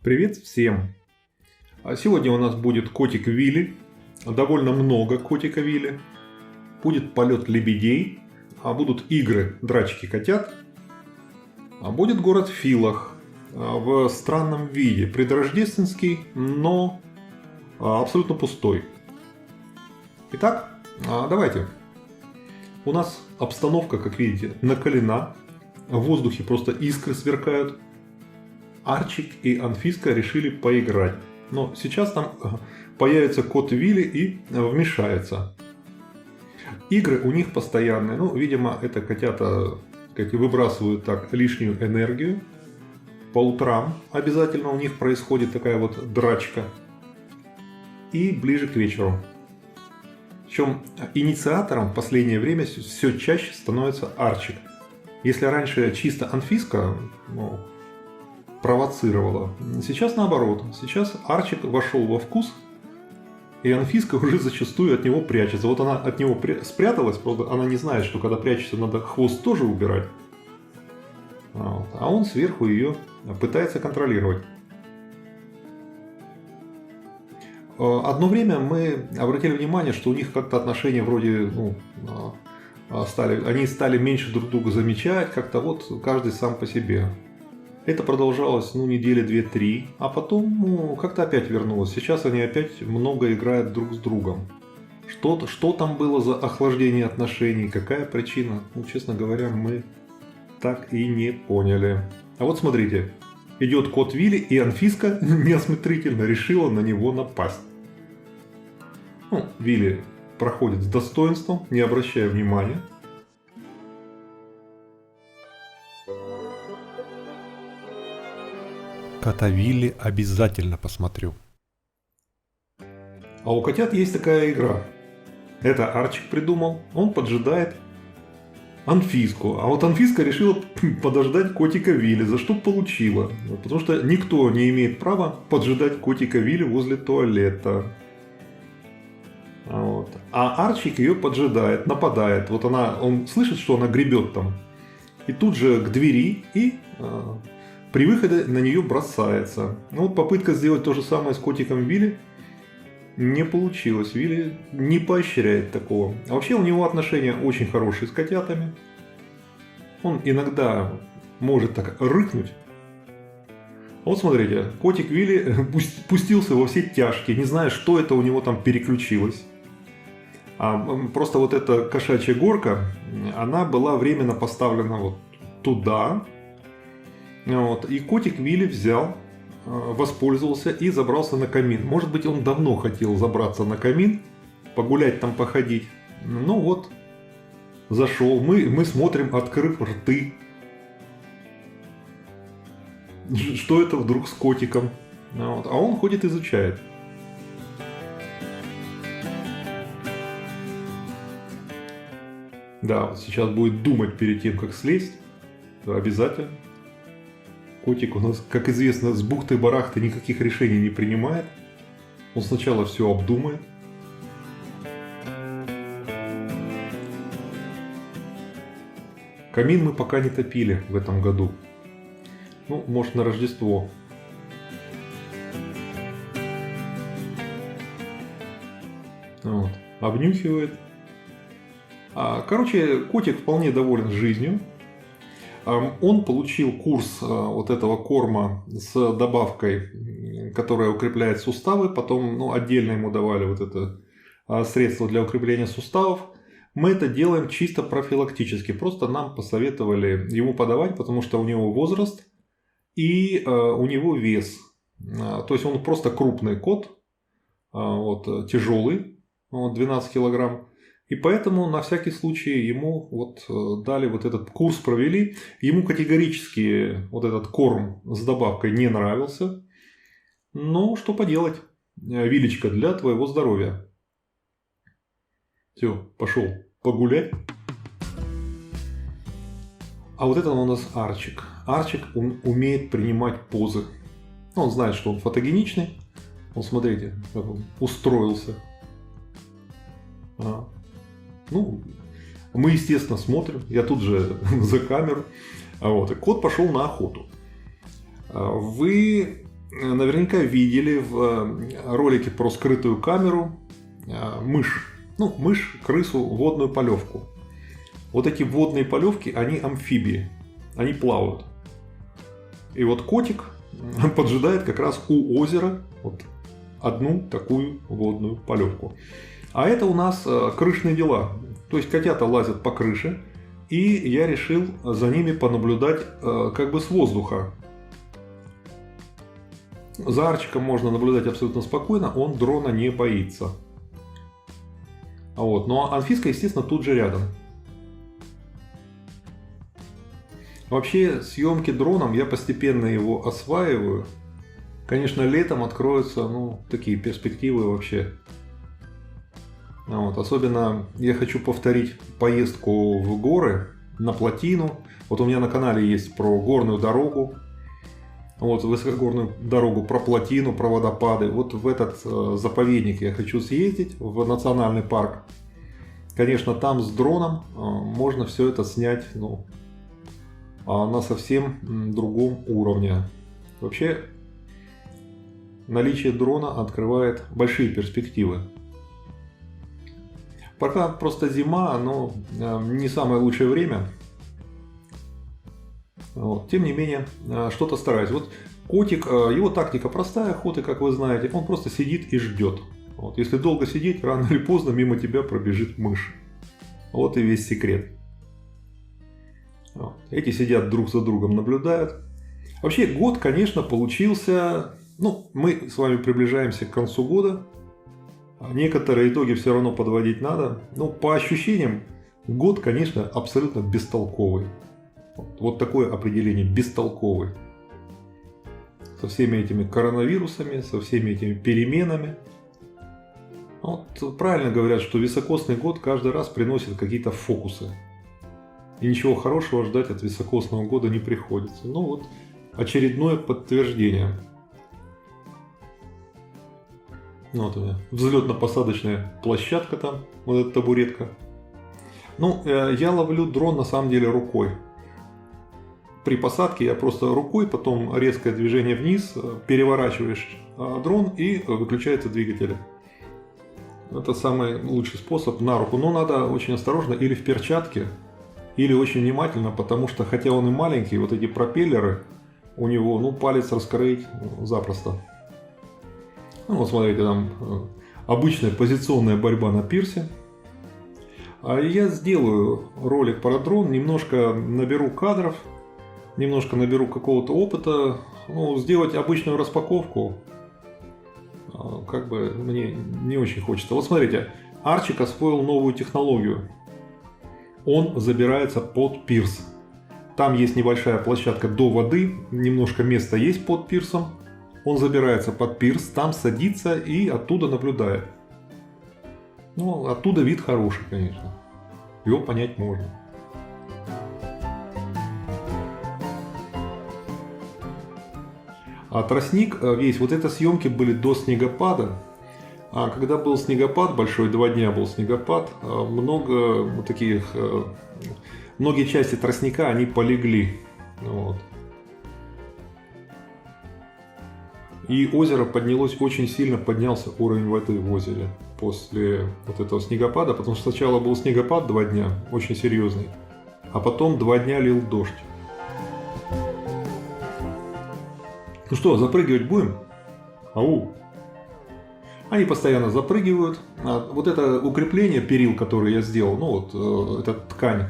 Привет всем! Сегодня у нас будет котик Вилли, довольно много котика Вилли, будет полет лебедей, будут игры драчки котят, будет город Филах в странном виде, предрождественский, но абсолютно пустой. Итак, давайте. У нас обстановка, как видите, накалена, в воздухе просто искры сверкают. Арчик и Анфиска решили поиграть. Но сейчас там появится кот Вилли и вмешается. Игры у них постоянные. Ну, видимо, это котята выбрасывают так лишнюю энергию. По утрам обязательно у них происходит такая вот драчка. И ближе к вечеру. Причем инициатором в последнее время все чаще становится Арчик. Если раньше чисто Анфиска провоцировала, сейчас наоборот. Сейчас Арчик вошел во вкус, и Анфиска уже зачастую от него прячется. Вот она от него спряталась, просто она не знает, что когда прячется, надо хвост тоже убирать. А он сверху ее пытается контролировать. Одно время мы обратили внимание, что у них как-то отношения вроде, они стали меньше друг друга замечать, как-то вот каждый сам по себе. Это продолжалось, недели 2-3, а потом как-то опять вернулось. Сейчас они опять много играют друг с другом. Что там было за охлаждение отношений, какая причина, честно говоря, мы так и не поняли. А вот смотрите, идет кот Вилли, и Анфиска неосмотрительно решила на него напасть. Вилли проходит с достоинством, не обращая внимания. Кота Вилли обязательно посмотрю. А у котят есть такая игра. Это Арчик придумал. Он поджидает Анфиску. А вот Анфиска решила подождать котика Вилли. За что получила? Потому что никто не имеет права поджидать котика Вилли возле туалета. А Арчик ее поджидает, нападает. Вот он слышит, что она гребет там. И тут же к двери и при выходе на нее бросается. Попытка сделать то же самое с котиком Вилли не получилось. Вилли не поощряет такого. А вообще у него отношения очень хорошие с котятами. Он иногда может так рыкнуть. Вот смотрите, котик Вилли пустился во все тяжкие, не зная, что это у него там переключилось. Просто вот эта кошачья горка, она была временно поставлена вот туда. И котик Вилли взял, воспользовался и забрался на камин. Может быть, он давно хотел забраться на камин, погулять там, походить. Зашел. Мы смотрим, открыв рты. Что это вдруг с котиком? А он ходит, изучает. Да, вот сейчас будет думать перед тем, как слезть. Обязательно. Котик у нас, как известно, с бухты-барахты никаких решений не принимает. Он сначала все обдумает. Камин мы пока не топили в этом году. Может, на Рождество. Обнюхивает. Короче, котик вполне доволен жизнью. Он получил курс вот этого корма с добавкой, которая укрепляет суставы. Потом отдельно ему давали вот это средство для укрепления суставов. Мы это делаем чисто профилактически. Просто нам посоветовали ему подавать, потому что у него возраст и у него вес. То есть он просто крупный кот, тяжелый, 12 килограмм. И поэтому на всякий случай ему дали вот этот курс, провели. Ему категорически вот этот корм с добавкой не нравился. Но что поделать, Вилечка, для твоего здоровья. Все, пошел погулять. А вот это у нас Арчик. Арчик, он умеет принимать позы. Он знает, что он фотогеничный. Смотрите, как он устроился. Мы, естественно, смотрим. Я тут же за камеру. И кот пошел на охоту. Вы наверняка видели в ролике про скрытую камеру мышь. Ну, мышь, крысу, водную полевку. Вот эти водные полевки, они амфибии. Они плавают. И вот котик поджидает как раз у озера вот одну такую водную полевку. А это у нас крышные дела. То есть котята лазят по крыше. И я решил за ними понаблюдать как бы с воздуха. За Арчиком можно наблюдать абсолютно спокойно, он дрона не боится. Вот. Ну а Анфиска, естественно, тут же рядом. Вообще, съемки дроном, я постепенно его осваиваю. Конечно, летом откроются, ну, такие перспективы вообще. Вот. Особенно я хочу повторить поездку в горы, на плотину. Вот у меня на канале есть про горную дорогу. Вот высокогорную дорогу, про плотину, про водопады. Вот в этот заповедник я хочу съездить, в национальный парк. Конечно, там с дроном можно все это снять, ну, на совсем другом уровне. Вообще, наличие дрона открывает большие перспективы. Пока просто зима, но не самое лучшее время. Вот. Тем не менее, что-то стараюсь. Вот котик, его тактика простая, охоты, как вы знаете. Он просто сидит и ждет. Вот. Если долго сидеть, рано или поздно мимо тебя пробежит мышь. Вот и весь секрет. Вот. Эти сидят друг за другом, наблюдают. Вообще, год, конечно, получился... Ну, мы с вами приближаемся к концу года. Некоторые итоги все равно подводить надо. Но по ощущениям, год, конечно, абсолютно бестолковый. Вот такое определение, бестолковый. Со всеми этими коронавирусами, со всеми этими переменами. Вот правильно говорят, что високосный год каждый раз приносит какие-то фокусы. И ничего хорошего ждать от високосного года не приходится. Ну вот, очередное подтверждение. Вот у меня взлетно-посадочная площадка там, вот эта табуретка. Ну, я ловлю дрон на самом деле рукой. При посадке я просто рукой, потом резкое движение вниз, переворачиваешь дрон и выключается двигатель. Это самый лучший способ на руку. Но надо очень осторожно или в перчатке, или очень внимательно, потому что хотя он и маленький, вот эти пропеллеры у него, ну, палец раскроить запросто. Ну, вот смотрите, там обычная позиционная борьба на пирсе. А я сделаю ролик про дрон, немножко наберу кадров, немножко наберу какого-то опыта. Ну, сделать обычную распаковку как бы мне не очень хочется. Вот смотрите, Арчик освоил новую технологию. Он забирается под пирс. Там есть небольшая площадка до воды, немножко места есть под пирсом. Он забирается под пирс, там садится и оттуда наблюдает. Ну, оттуда вид хороший, конечно. Его понять можно. А тростник весь, вот это съемки были до снегопада. А когда был снегопад большой, 2 дня был снегопад, много вот таких, многие части тростника, они полегли. Вот. И озеро поднялось очень сильно, поднялся уровень воды в озере после вот этого снегопада, потому что сначала был снегопад 2 дня, очень серьезный, а потом 2 дня лил дождь. Ну что, запрыгивать будем? Ау! Они постоянно запрыгивают. Вот это укрепление перил, которое я сделал, ну вот эта ткань,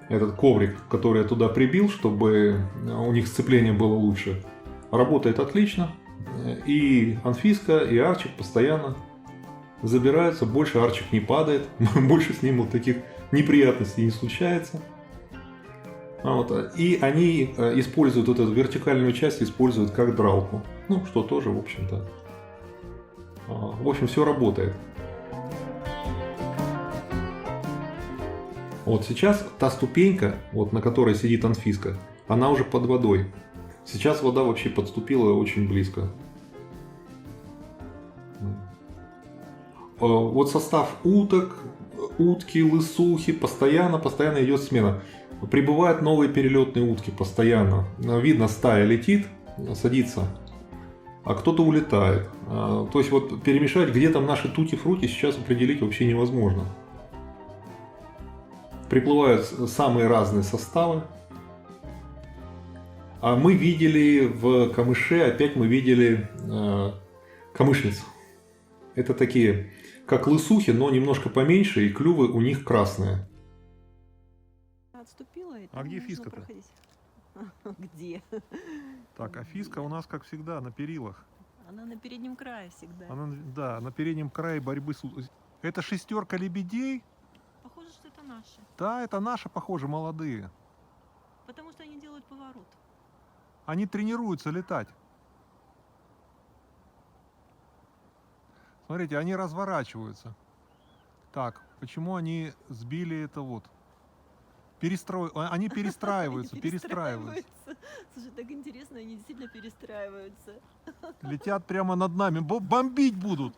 этот коврик, который я туда прибил, чтобы у них сцепление было лучше, работает отлично. И Анфиска, и Арчик постоянно забираются. Больше Арчик не падает, больше с ним вот таких неприятностей не случается. Вот. И они используют вот эту вертикальную часть, используют как дралку. Ну, что тоже, в общем-то. В общем, все работает. Вот сейчас та ступенька, вот, на которой сидит Анфиска, она уже под водой. Сейчас вода вообще подступила очень близко. Вот состав уток, утки, лысухи, постоянно идет смена. Прибывают новые перелетные утки постоянно. Видно, стая летит, садится а кто-то улетает. То есть вот перемешать, где там наши тути-фрути, сейчас определить вообще невозможно. Приплывают самые разные составы. А мы видели в камыше, опять мы видели камышниц. Это такие, как лысухи, но немножко поменьше, и клювы у них красные. Отступила, и А там где можно фиска-то? проходить. Где? Так, а фиска у нас, как всегда, на перилах. Она на переднем крае всегда. Она, да, на переднем крае борьбы с... Это шестерка лебедей? Похоже, что это наши. Да, это наши, похоже, молодые. Потому что они делают поворот. Они тренируются летать. Смотрите, они разворачиваются. Так, почему они сбили это вот? Они перестраиваются, перестраиваются. Слушай, так интересно, они действительно перестраиваются. Летят прямо над нами, бомбить будут.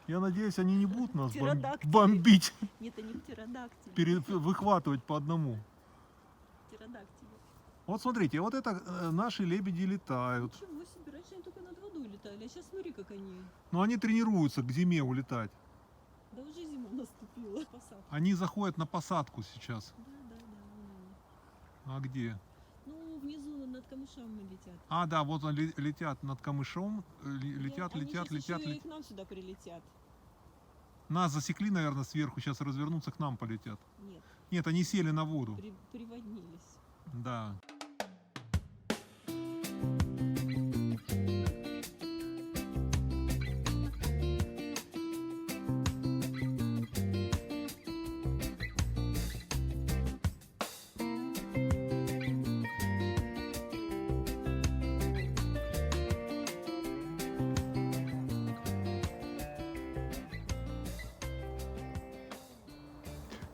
Я надеюсь, они не будут нас Птеродактили. бомбить, Нет, они птеродактили. выхватывать по одному. Птеродактили. Вот смотрите, вот это наши лебеди летают. Ничего себе, раньше они только над водой летали, а сейчас смотри, как они. Но они тренируются к зиме улетать. Да уже зима наступила. Посадка. Они заходят на посадку сейчас. Да, вон они. А где? Ну, внизу над камышами летят. А, да, вот они летят над камышом. Летят, Они летят, щас летят, еще и летят. к нам сюда прилетят. Нас засекли, наверное, сверху. Сейчас развернутся, к нам полетят. Нет, Нет, они сели на воду. приводнились. Да.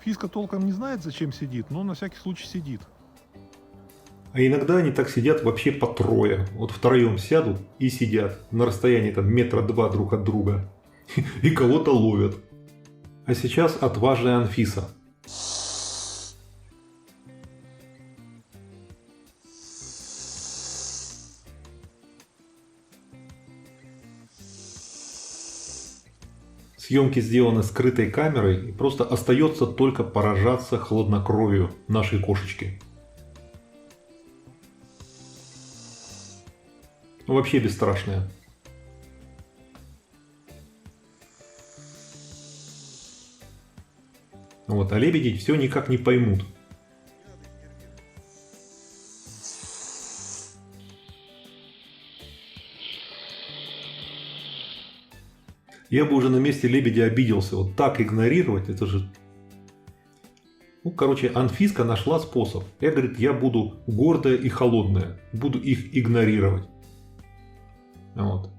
Фиска толком не знает, зачем сидит, но на всякий случай сидит. А иногда они так сидят вообще по трое. Вот втроем сядут и сидят на расстоянии там метра два друг от друга. И кого-то ловят. А сейчас отважная Анфиса. Съемки сделаны скрытой камерой, и просто остается только поражаться хладнокровию нашей кошечки. Вообще бесстрашная. Вот, а лебеди все никак не поймут. Я бы уже на месте лебедя обиделся. Вот так игнорировать, это же... Ну, короче, Анфиска нашла способ. Я, говорит, я буду гордая и холодная. Буду их игнорировать. Вот.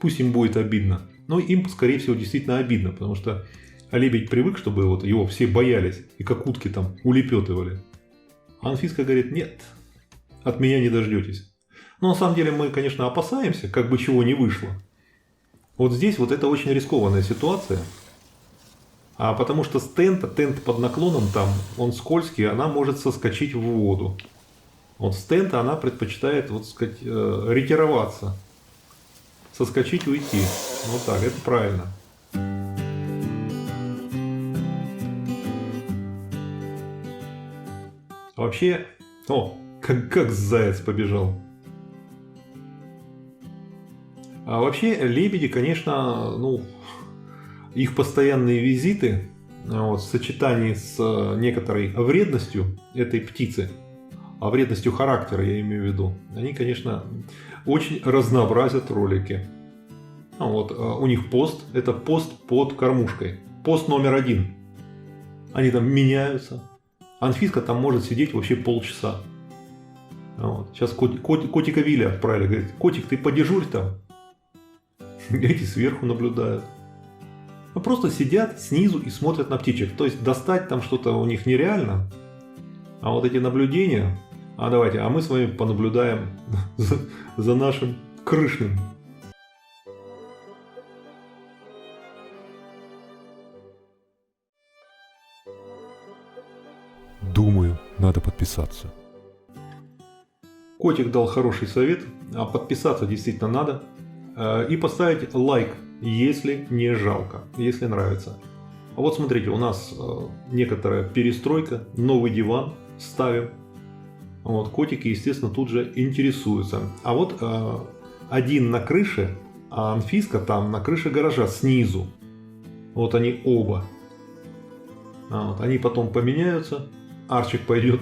Пусть им будет обидно. Но им, скорее всего, действительно обидно. Потому что лебедь привык, чтобы вот его все боялись. И как утки там улепетывали. А Анфиска говорит, нет, от меня не дождетесь. Но на самом деле мы, конечно, опасаемся, как бы чего не вышло. Вот здесь вот это очень рискованная ситуация. Потому что тент под наклоном там, он скользкий, она может соскочить в воду. Вот с тента она предпочитает, вот сказать, ретироваться. Соскочить, уйти. Вот так, это правильно. Вообще, как заяц побежал. А вообще, лебеди, конечно, их постоянные визиты в сочетании с некоторой вредностью этой птицы, вредностью характера я имею в виду, они, конечно, очень разнообразят ролики. У них пост, это пост под кормушкой. Пост номер 1. Они там меняются. Анфиска там может сидеть вообще полчаса. Сейчас котика Вилли отправили. Говорит, котик, ты подежурь там. Эти сверху наблюдают. Просто сидят снизу и смотрят на птичек. То есть достать там что-то у них нереально. А вот эти наблюдения... давайте, мы с вами понаблюдаем за нашим крышным. Думаю, надо подписаться. Котик дал хороший совет, подписаться действительно надо. И поставить лайк, если не жалко, если нравится. А вот смотрите, у нас некоторая перестройка, новый диван ставим. Вот, котики, естественно, тут же интересуются. А вот один на крыше, а Анфиска там на крыше гаража снизу. Вот они оба. Вот, они потом поменяются. Арчик пойдет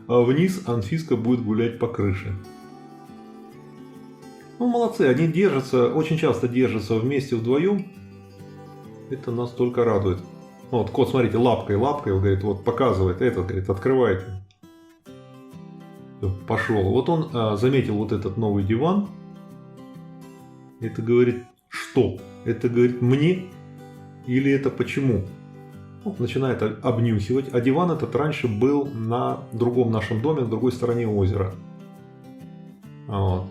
вниз, а Анфиска будет гулять по крыше. Ну, молодцы, они держатся, очень часто держатся вместе вдвоем. Это нас только радует. Вот, кот, смотрите, лапкой, говорит, вот показывает, этот, говорит, открывайте. Пошел. Вот он заметил вот этот новый диван. Это говорит, что? Это говорит мне или это почему? Вот, начинает обнюхивать. А диван этот раньше был на другом нашем доме, на другой стороне озера. Вот.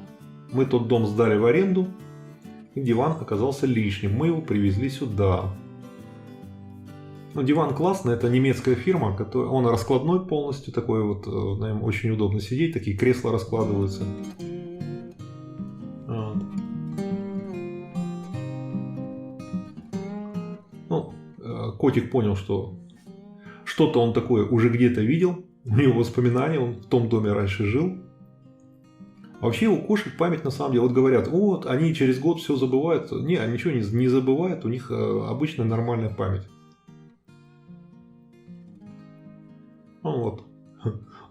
Мы тот дом сдали в аренду, и диван оказался лишним. Мы его привезли сюда. Ну, диван классный, это немецкая фирма, он раскладной полностью, такой вот, на нем очень удобно сидеть, такие кресла раскладываются. Вот. Ну, котик понял, что что-то он такое уже где-то видел, у него воспоминания, он в том доме раньше жил. Вообще у кошек память на самом деле, вот говорят, вот они через год все забывают. Не, они ничего не забывают, у них обычная нормальная память. Ну вот,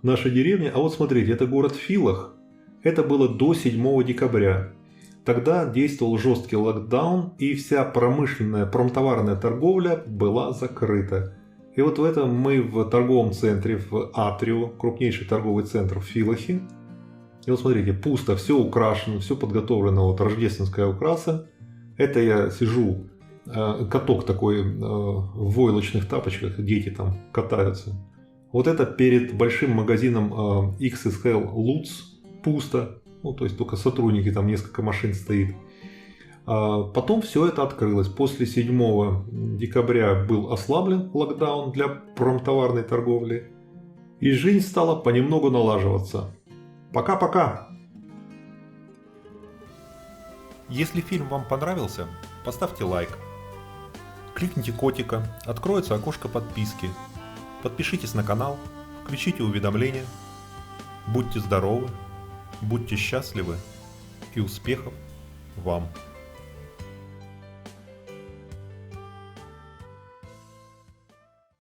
наша деревня. А вот смотрите, это город Филах. Это было до 7 декабря. Тогда действовал жесткий локдаун, и вся промтоварная торговля была закрыта. И вот в этом мы в торговом центре, в Атрио, крупнейший торговый центр в Филахе. И вот смотрите, пусто, все украшено, все подготовлено, вот рождественская украса. Это я сижу, каток такой в войлочных тапочках, дети там катаются. Вот это перед большим магазином XXL Lutz, пусто, ну то есть только сотрудники, там несколько машин стоит. Потом все это открылось. После 7 декабря был ослаблен локдаун для промтоварной торговли. И жизнь стала понемногу налаживаться. Пока-пока! Если фильм вам понравился, поставьте лайк. Кликните котика, откроется окошко подписки. Подпишитесь на канал, включите уведомления. Будьте здоровы, будьте счастливы и успехов вам!